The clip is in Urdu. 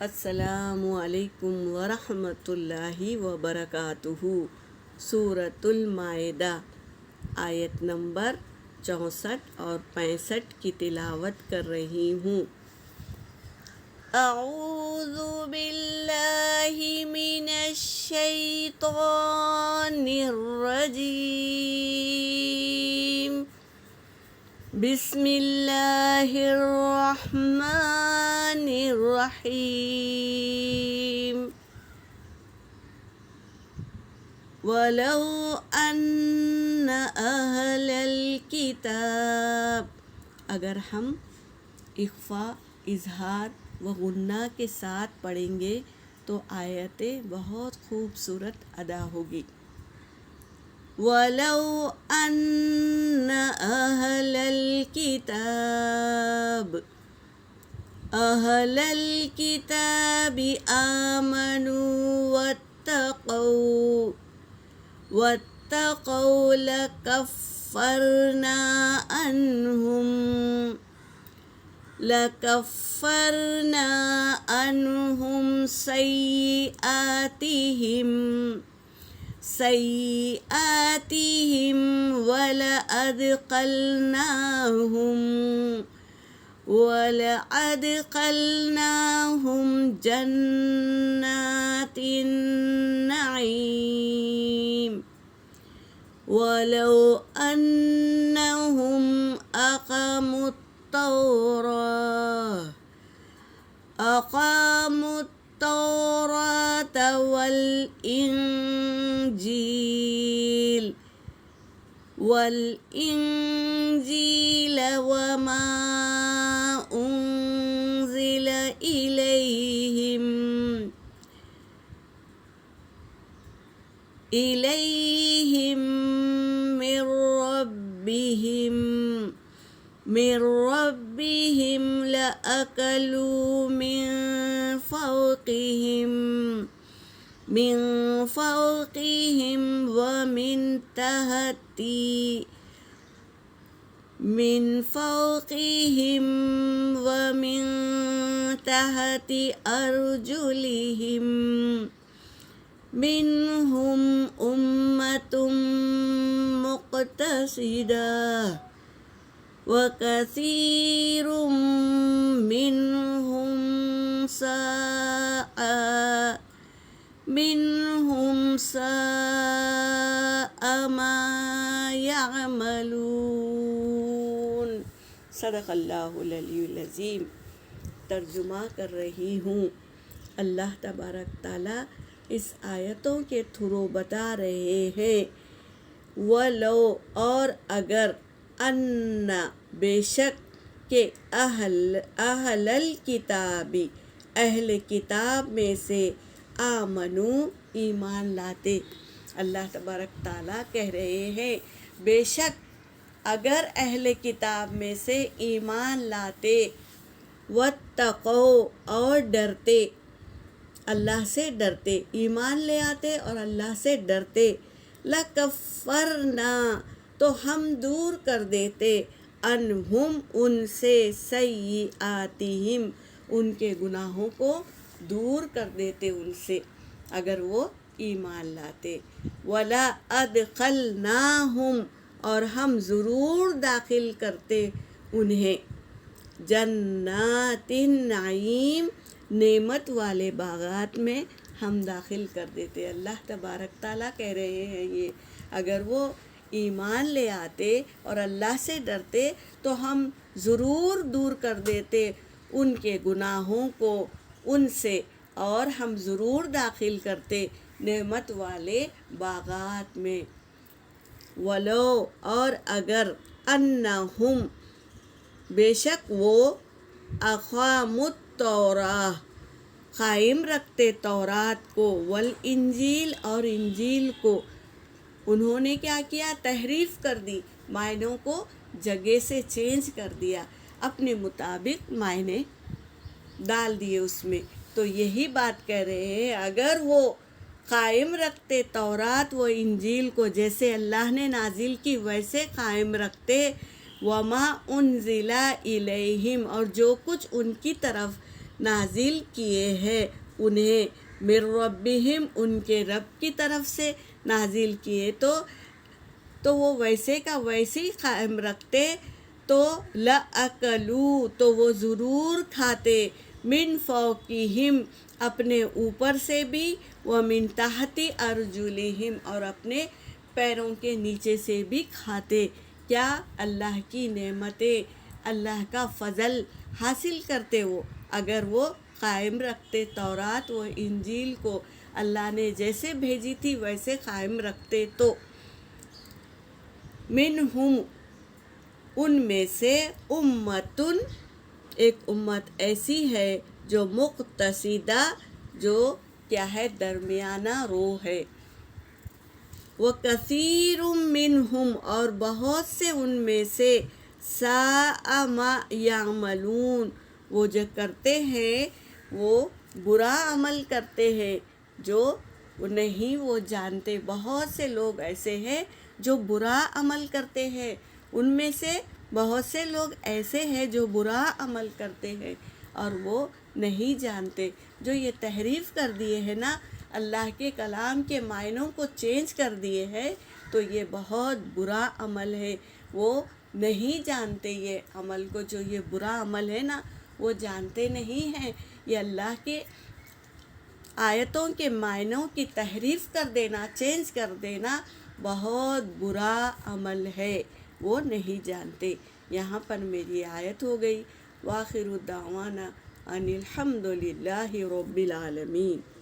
السلام علیکم ورحمۃ اللہ وبرکاتہ۔ سورۃ المائدہ آیت نمبر 64 اور 65 کی تلاوت کر رہی ہوں۔ اعوذ باللہ من الشیطان الرجیم، بسم اللہ الرحمن الرحیم۔ وَلَوْ أَنَّ أَهْلَ الْكِتَابِ، اگر ہم اخفا، اظہار و غنہ کے ساتھ پڑھیں گے تو آیتیں بہت خوبصورت ادا ہوگی۔ وَلَوْ أَنَّ أَهْلَ الْكِتَابِ أَهْلَ الْكِتَابِ آمَنُوا وَاتَّقَوْا لَكَفَّرْنَا عَنْهُمْ سَيِّئَاتِهِمْ وَلَأَدْخَلْنَاهُمْ جَنَّاتِ النَّعِيمِ۔ وَلَوْ أَنَّهُمْ أَقَامُوا التَّوْرَاةَ وَالْإِنْجِيلَ وَمَا أُنْزِلَ إِلَيْهِمْ من ربهم لأكلوا من فوقهم ومن تحت أرجلهم، منهم أمة مقتصدة وكثير منهم ساء ما يعملون۔ صدق اللہ العلی العظیم۔ ترجمہ کر رہی ہوں۔ اللہ تبارک تعالیٰ اس آیتوں کے تھرو بتا رہے ہیں، وَلَوْ اور اگر، ان بے شک کہ اہل الکتاب اہل کتاب میں سے آمنو ایمان لاتے۔ اللہ تبارک تعالیٰ کہہ رہے ہیں بے شک اگر اہل کتاب میں سے ایمان لاتے، واتقوا اور ڈرتے، اللہ سے ڈرتے، ایمان لے آتے اور اللہ سے ڈرتے، لَكَفَّرْنَا تو ہم دور کر دیتے، عنہم ان سے، سیئاتہم ان کے گناہوں کو دور کر دیتے ان سے، اگر وہ ایمان لاتے، وَلَا أَدْخَلْنَاهُمْ اور ہم ضرور داخل کرتے انہیں، جنات النعیم نعمت والے باغات میں ہم داخل کر دیتے۔ اللہ تبارک تعالیٰ کہہ رہے ہیں یہ اگر وہ ایمان لے آتے اور اللہ سے ڈرتے تو ہم ضرور دور کر دیتے ان کے گناہوں کو ان سے، اور ہم ضرور داخل کرتے نعمت والے باغات میں۔ ولو اور اگر، انہم بے شک وہ، اقاموا التوراۃ قائم رکھتے تورات کو، والانجیل اور انجیل کو، انہوں نے کیا کیا؟ تحریف کر دی، معنوں کو جگہ سے چینج کر دیا، اپنے مطابق معنی ڈال دیے اس میں۔ تو یہی بات کہہ رہے ہیں اگر وہ قائم رکھتے تورات و انجیل کو جیسے اللہ نے نازل کی ویسے قائم رکھتے، وما انزل الیہم اور جو کچھ ان کی طرف نازل کیے ہیں انہیں من ربہم ان کے رب کی طرف سے نازل کیے تو وہ ویسے کا ویسے ہی قائم رکھتے تو لَأَكَلُوا تو وہ ضرور کھاتے من فوقہم اپنے اوپر سے بھی وَمِن تحت أَرْجُلِهِمْ اور اپنے پیروں کے نیچے سے بھی کھاتے۔ کیا؟ اللہ کی نعمتیں، اللہ کا فضل حاصل کرتے وہ، اگر وہ قائم رکھتے تورات و انجیل کو، اللہ نے جیسے بھیجی تھی ویسے قائم رکھتے تو۔ منہم ان میں سے امتن ایک امت ایسی ہے جو مقتصدہ جو کیا ہے درمیانہ رو ہے، وَكَثِيرٌ مِّنْهُمْ اور بہت سے ان میں سے سَاءَ مَا يَعْمَلُونَ وہ جو کرتے ہیں وہ برا عمل کرتے ہیں جو نہیں وہ جانتے۔ بہت سے لوگ ایسے ہیں جو برا عمل کرتے ہیں، ان میں سے بہت سے لوگ ایسے ہیں جو برا عمل کرتے ہیں اور وہ نہیں جانتے۔ جو یہ تحریف کر دیے ہیں نا، اللہ کے کلام کے معنوں کو چینج کر دیے ہیں، تو یہ بہت برا عمل ہے، وہ نہیں جانتے یہ عمل کو، جو یہ برا عمل ہے نا وہ جانتے نہیں ہیں۔ یہ اللہ کے آیتوں کے معنوں کی تحریف کر دینا، چینج کر دینا بہت برا عمل ہے، وہ نہیں جانتے۔ یہاں پر میری آیت ہو گئی۔ وآخر دعوانا ان الحمد للہ رب العالمین۔